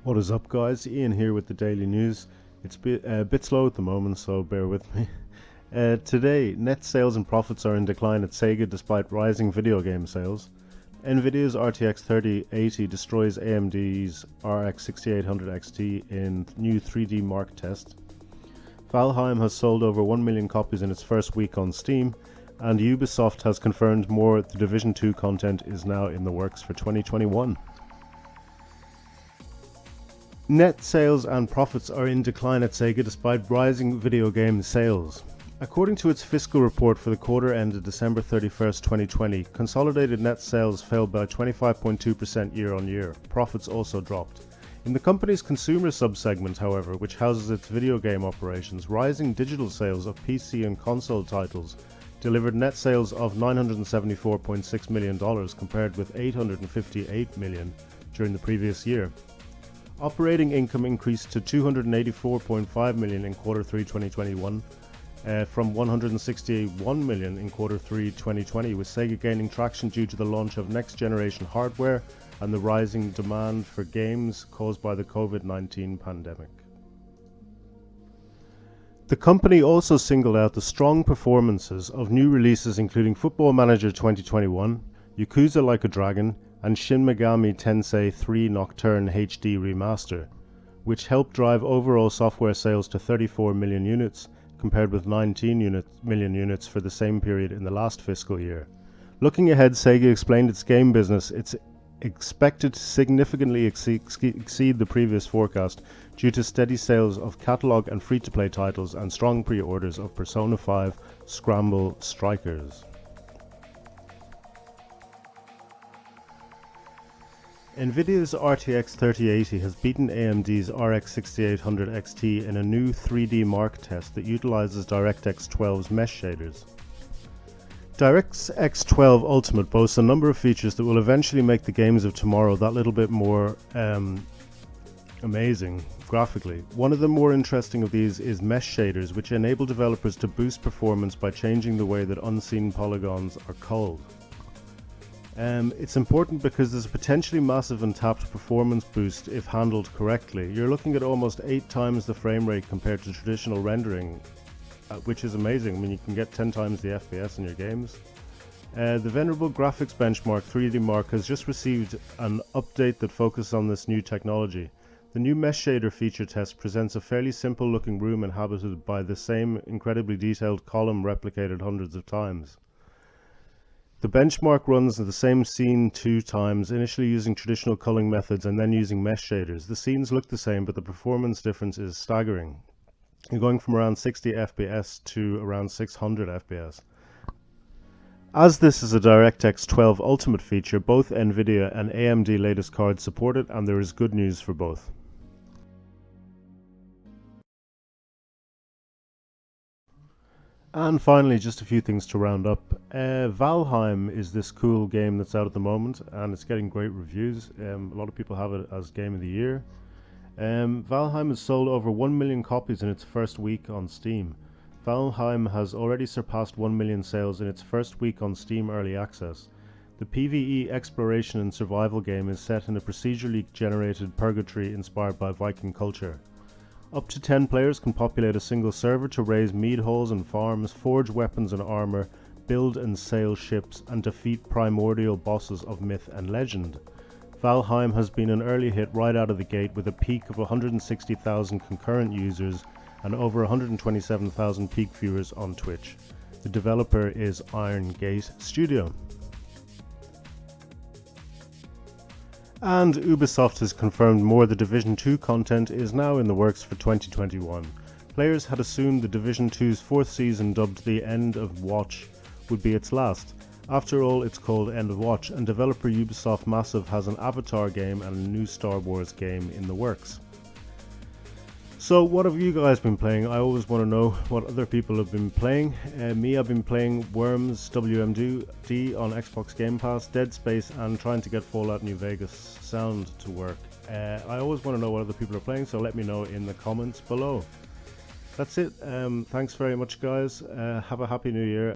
What is up, guys? Ian here with the daily news. It's a bit slow at the moment, so bear with me. Today, net sales and profits are in decline at Sega despite rising video game sales. Nvidia's RTX 3080 destroys AMD's RX 6800 XT in new 3D Mark test. Valheim has sold over 1 million copies in its first week on Steam, and Ubisoft has confirmed more The Division 2 content is now in the works for 2021. Net sales and profits are in decline at Sega despite rising video game sales. According to its fiscal report for the quarter ended December 31st, 2020, consolidated net sales fell by 25.2% year-on-year. Profits also dropped. In the company's consumer subsegment, however, which houses its video game operations, rising digital sales of PC and console titles delivered net sales of $974.6 million compared with $858 million during the previous year. Operating income increased to $284.5 million in Q3 2021 from $161 million in Q3 2020, with Sega gaining traction due to the launch of next-generation hardware and the rising demand for games caused by the COVID-19 pandemic. The company also singled out the strong performances of new releases including Football Manager 2021, Yakuza Like a Dragon, and Shin Megami Tensei 3 Nocturne HD Remaster, which helped drive overall software sales to 34 million units, compared with 19 million units for the same period in the last fiscal year. Looking ahead, Sega explained its game business it's expected to significantly exceed the previous forecast due to steady sales of catalog and free-to-play titles and strong pre-orders of Persona 5 Scramble Strikers. Nvidia's RTX 3080 has beaten AMD's RX 6800 XT in a new 3D Mark test that utilizes DirectX 12's mesh shaders. DirectX 12 Ultimate boasts a number of features that will eventually make the games of tomorrow that little bit more amazing graphically. One of the more interesting of these is mesh shaders, which enable developers to boost performance by changing the way that unseen polygons are culled. It's important because there's a potentially massive untapped performance boost if handled correctly. You're looking at almost 8 times the frame rate compared to traditional rendering, which is amazing. I mean, you can get 10 times the FPS in your games. The venerable graphics benchmark 3D Mark has just received an update that focuses on this new technology. The new mesh shader feature test presents a fairly simple looking room inhabited by the same incredibly detailed column replicated hundreds of times. The benchmark runs the same scene 2 times, initially using traditional culling methods and then using mesh shaders. The scenes look the same, but the performance difference is staggering. You're going from around 60 FPS to around 600 FPS. As this is a DirectX 12 Ultimate feature, both Nvidia and AMD latest cards support it, and there is good news for both. And finally, just a few things to round up. Valheim is this cool game that's out at the moment, and it's getting great reviews. A lot of people have it as Game of the Year. Valheim has sold over 1 million copies in its first week on Steam. Valheim has already surpassed 1 million sales in its first week on Steam Early Access. The PvE exploration and survival game is set in a procedurally generated purgatory inspired by Viking culture. Up to 10 players can populate a single server to raise mead halls and farms, forge weapons and armor, build and sail ships, and defeat primordial bosses of myth and legend. Valheim has been an early hit right out of the gate with a peak of 160,000 concurrent users and over 127,000 peak viewers on Twitch. The developer is Iron Gate Studio. And Ubisoft has confirmed more The Division 2 content is now in the works for 2021. Players had assumed The Division 2's 4th season, dubbed The End of Watch, would be its last. After all, it's called End of Watch, and developer Ubisoft Massive has an Avatar game and a new Star Wars game in the works. So what have you guys been playing? I always want to know what other people have been playing. I've been playing Worms WMD on Xbox Game Pass, Dead Space, and trying to get Fallout New Vegas sound to work. I always want to know what other people are playing, so let me know in the comments below. That's it. Thanks very much, guys. Have a happy new year.